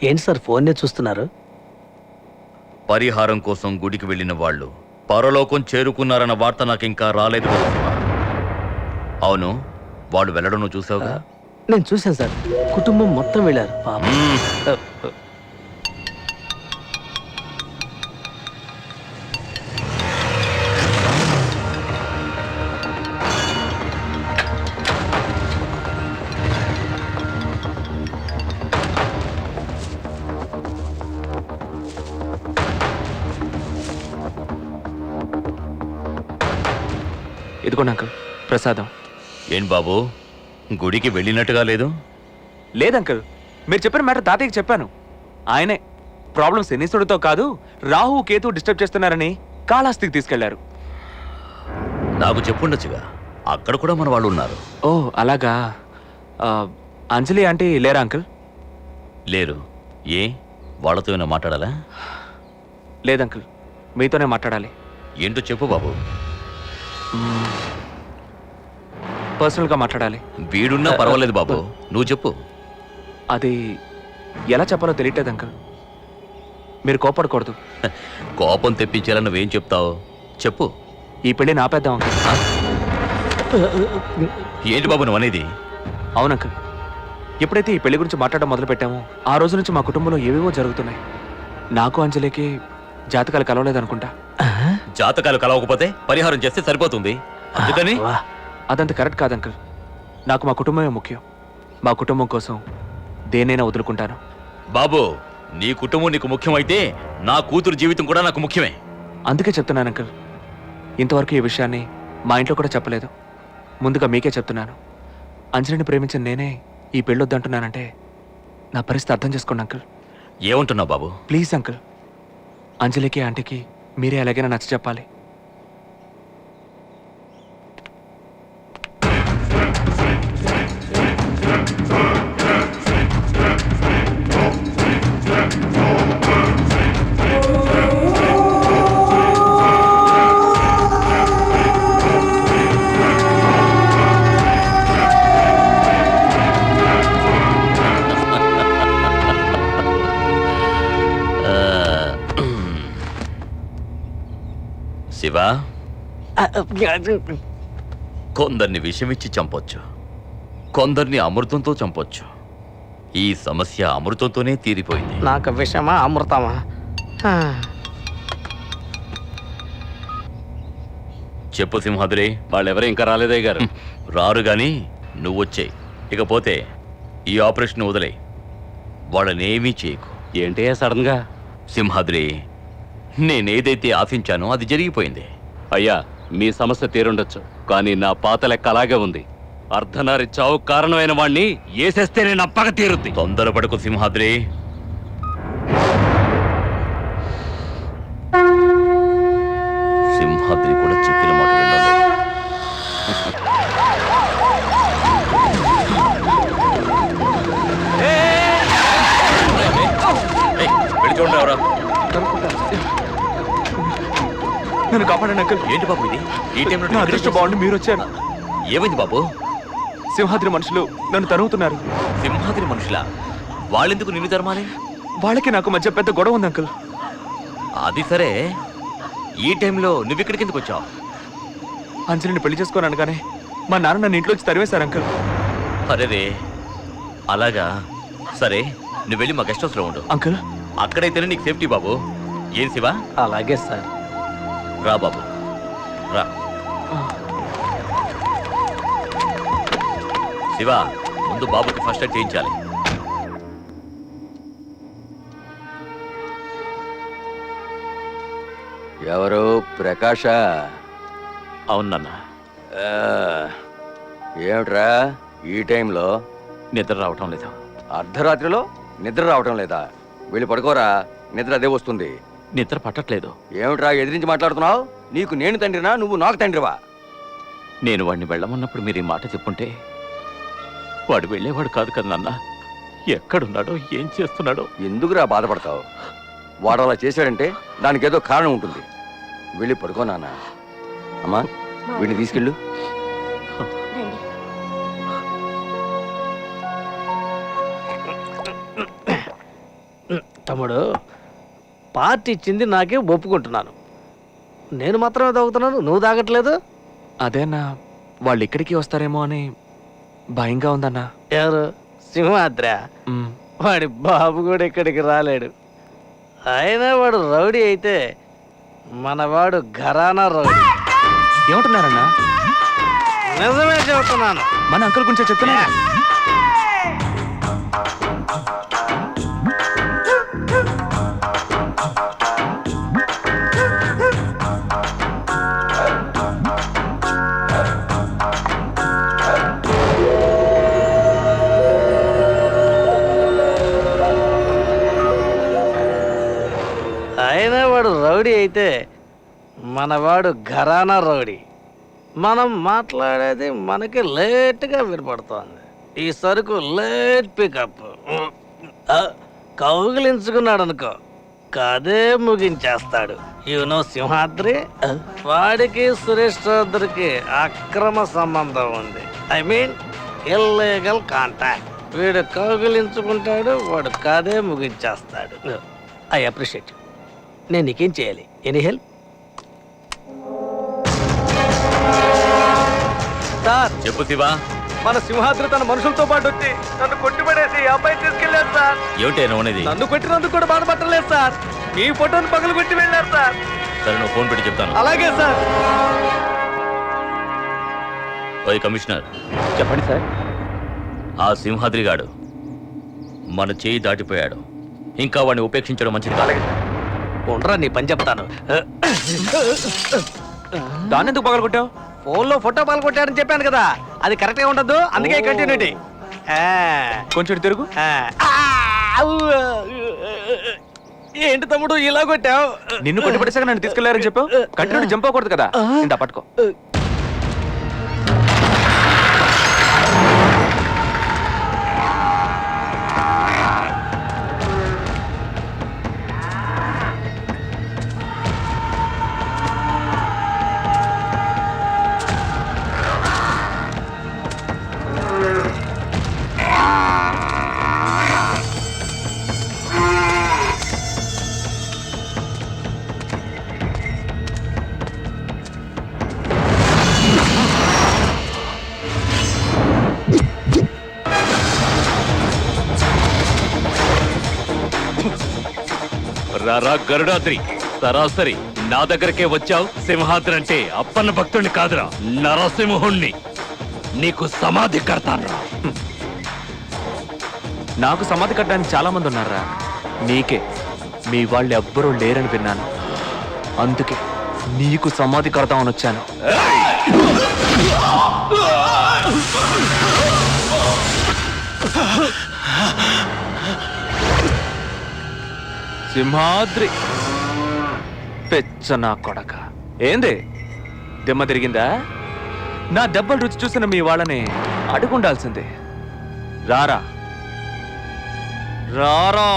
ఏంటి సార్ ఫోన్నే చూస్తున్నారు? పరిహారం కోసం గుడికి వెళ్ళిన వాళ్ళు పరలోకం చేరుకున్నారన్న వార్త నాకు ఇంకా రాలేదు కదా శివ. అవును, వాళ్ళు వెళ్ళడం నువ్వు చూసావుగా? నేను చూశాను సార్, కుటుంబం మొత్తం వెళ్ళారు పాపం. ఇదిగోండి అంకుల్ ప్రసాదం. ఏం బాబు, గుడికి వెళ్ళినట్టుగా లేదు? లేదంకుల్, మీరు చెప్పిన మ్యాటర్ తాతయ్యకి చెప్పాను. ఆయనే ప్రాబ్లం శనీశ్వరుడితో కాదు, రాహు కేతు డిస్టర్బ్ చేస్తున్నారని కాళహస్తికి తీసుకెళ్లారు. నాకు చెప్పుండొచ్చుగా, అక్కడ కూడా మన వాళ్ళు ఉన్నారు. ఓ అలాగా. అంజలి ఆంటీ లేరా అంకుల్? లేరు. ఏ, వాళ్ళతో ఏమైనా మాట్లాడాలా? లేదంకుల్, మీతోనే మాట్లాడాలి. ఏంటో చెప్పు బాబు. పర్సనల్గా మాట్లాడాలి. వీడున్నా పర్వాలేదు బాబు, నువ్వు చెప్పు. అది ఎలా చెప్పాలో తెలియట్లేదు అంకుల్. మీరు కోపడకూడదు. కోపం తెప్పించేలా నువ్వేం చెప్తావు చెప్పు. ఈ పెళ్లి నాపేద్దాం అంకుల్. ఏంటి బాబు నువ్వు అనేది? అవును అంకుల్, ఎప్పుడైతే ఈ పెళ్లి గురించి మాట్లాడడం మొదలు పెట్టామో ఆ రోజు నుంచి మా కుటుంబంలో ఏవేవో జరుగుతున్నాయి. నాకు అంజలికి జాతకాలు కలవలేదనుకుంటా. జాతకాలు కలవకపోతే పరిహారం చేస్తే సరిపోతుంది, అందుకని అదంత కరెక్ట్ కాదు అంకుల్. నాకు మా కుటుంబమే ముఖ్యం. మా కుటుంబం కోసం దేనైనా వదులుకుంటాను. బాబు, నీ కుటుంబం నీకు ముఖ్యమైతే నా కూతురు జీవితం కూడా నాకు ముఖ్యమే. అందుకే చెప్తున్నాను అంకుల్, ఇంతవరకు ఈ విషయాన్ని మా ఇంట్లో కూడా చెప్పలేదు. ముందుగా మీకే చెప్తున్నాను. అంజలిని ప్రేమించిన నేనే ఈ పెళ్ళొద్దంటున్నానంటే నా పరిస్థితి అర్థం చేసుకోండి అంకుల్. ఏమంటున్నావు బాబు? ప్లీజ్ అంకుల్, అంజలికి ఆంటీకి మీరే ఎలాగైనా నచ్చ చెప్పాలి. శివ, కొందరిని విషమిచ్చి చంపొచ్చు, కొందరిని అమృతంతో చంపొచ్చు. ఈ సమస్య అమృతంతోనే తీరిపోయింది. నాకు విషమా అమృతమా? చెప్పు సింహాద్రి. వాళ్ళెవరూ ఇంకా రాలేదే గారు. రారు గాని నువ్వొచ్చేయి. ఇకపోతే ఈ ఆపరేషన్ వదిలేయి, వాళ్ళనేమీ చేయకు. ఏంటి సడన్ గా? సింహాద్రి, నేనేదైతే ఆశించానో అది జరిగిపోయింది. అయ్యా, మీ సమస్య తీరుండొచ్చు, కానీ నా పాత లెక్క అలాగే ఉంది. అర్ధనారి చావు కారణమైన వాణ్ణి ఏసేస్తేనే నా పగ తీరుద్ది. తొందరపడకు సింహాద్రి. సింహాద్రి కూడా చెప్పిన మాట వినలేదు. వెళ్ళి చూడండి ఎవరా. నన్ను కాపాడండి అంకుల్. ఏంటి బాబు ఇది? ఈ టైంలో నా అదృష్టం బాగుండి మీరు వచ్చారు. ఏమైంది బాబు? సింహాద్రి మనుషులు నన్ను తరుగుతున్నారు. సింహాద్రి మనుషులా? వాళ్ళెందుకు నిన్ను తరమాలి? వాళ్ళకి నాకు మధ్య పెద్ద గొడవ ఉంది అంకుల్. అది సరే, ఈ టైంలో నువ్వు ఇక్కడికి ఎందుకు వచ్చావు? అంజలిని పెళ్లి చేసుకోని అనగానే మా నాన్న నన్ను ఇంట్లోంచి తరివేశారు అంకుల్. అరేరే, అలాగా? సరే, నువ్వు వెళ్ళి మా గెస్ట్ హౌస్లో ఉండు. అంకుల్, అక్కడైతేనే నీకు సేఫ్టీ బాబు. ఏం శివ? అలాగే సార్. రా బాబు, రా. శివ, ముందు బాబుకి ఫస్ట్ ఎయిడ్ చేయించాలి. ఎవరు? ప్రకాశ? అవునన్న. ఏమిట్రా ఈ టైంలో? నిద్ర రావటం లేదు. అర్ధరాత్రిలో నిద్ర రావటం లేదా? వెళ్ళి పడుకోరా, నిద్ర అదే వస్తుంది. నిద్ర పట్టట్లేదు. ఏమిట్రా ఎదిరించి మాట్లాడుతున్నావు? నీకు నేను తండ్రినా, నువ్వు నాకు తండ్రివా? నేను వాడిని వెళ్ళమన్నప్పుడు మీరు ఈ మాట చెప్పుంటే వాడు వెళ్ళేవాడు కాదు కదా నాన్న. ఎక్కడున్నాడో ఏం చేస్తున్నాడో. ఎందుకురా బాధపడతావు? వాడు అలా చేశాడంటే దానికి ఏదో కారణం ఉంటుంది. వెళ్ళి పడుకో నాన్న. అమ్మా, వీడిని తీసుకెళ్ళు. తమ్ముడు పార్టీ ఇచ్చింది నాకే ఒప్పుకుంటున్నాను. నేను మాత్రమే తాగుతున్నాను, నువ్వు తాగట్లేదు. అదేనా వాళ్ళు ఇక్కడికి వస్తారేమో అని భయంగా ఉందన్నా. ఎవరు? సింహాద్ర. మ్, వాడి బాబు కూడా ఇక్కడికి రాలేడు. అయినా వాడు రౌడీ అయితే మనవాడు ఘరానా రౌడీ. ఏమంటున్నారన్నా? నిజమే చెబుతున్నాను. మన అంకుల్ గురించి చెప్తున్నా. అయినా వాడు రౌడీ అయితే మనవాడు ఘరానా రౌడీ. మనం మాట్లాడేది మనకి లేట్గా వినపడుతోంది. ఈ సరుకు లేట్ పికప్. కౌగిలించుకున్నాడు అనుకో, కదే ముగించేస్తాడు. యూనో సింహాద్రి. వాడికి సురేష్ చౌదరికి అక్రమ సంబంధం ఉంది. I mean illegal contact. వీడు కౌగిలించుకుంటాడు, వాడు కదే ముగించేస్తాడు. I appreciate. నేను నీకేం చేయాలి? Any help? సార్, చెప్పు శివా. మన సింహాద్రి తన మనుషులతో పాటు వచ్చి నన్ను కొట్టిపడేసి ఈ అబ్బాయి తీసుకెళ్లారు సార్. ఏమిటే నువ్వు? నన్ను కొట్టినందుకు కూడా బాధపడలేదు సార్. మీ ఫోటోని పగలు కొట్టి వెళ్ళారు సార్. సరే, నువ్వు ఫోన్ పెట్టి చెప్తాను. అలాగే సార్. ఓయ్ కమిషనర్, చెప్పండి సార్. ఆ సింహాద్రి గాడు మన చేయి దాటిపోయాడు. ఇంకా వాడిని ఉపేక్షించడం మంచిది కాదు. ఉండరా, నీ పని చెప్తాను. దాన్ని ఎందుకు పగలగొట్టావు? ఫోన్లో ఫోటో పగలు కొట్టాడని చెప్పాను కదా, అది కరెక్ట్ గా ఉండదు. అందుకే కంటిన్యూటీ. కొంచెం ఇటు తిరుగు. ఏంటి తమ్ముడు ఇలా కొట్టావు? నిన్ను కొట్టిపడేసాక నన్ను తీసుకెళ్లారని చెప్పావు. కంటిన్యూ జంప్ అవ్వకూడదు కదా. ఇంత పట్టుకో. రారా గరుడాద్రి, సరాసరి నా దగ్గరకే వచ్చావు. సింహాద్రి అంటే అప్పన్న భక్తుడిని కాదురా, నరసింహుణ్ణి. నీకు సమాధి కడతాను. నాకు సమాధి కట్టడానికి చాలా మంది ఉన్నారా. నీకే మీ వాళ్ళు ఎవ్వరూ లేరని విన్నాను. అందుకే నీకు సమాధి కడతామని వచ్చాను. సింహాద్రి పెచ్చ నా కొడక. ఏంది దెమ్మ తిరిగిందా? నా దెబ్బలు రుచి చూసిన మీ వాళ్ళని అడుగుండాల్సిందే. రారా రారా.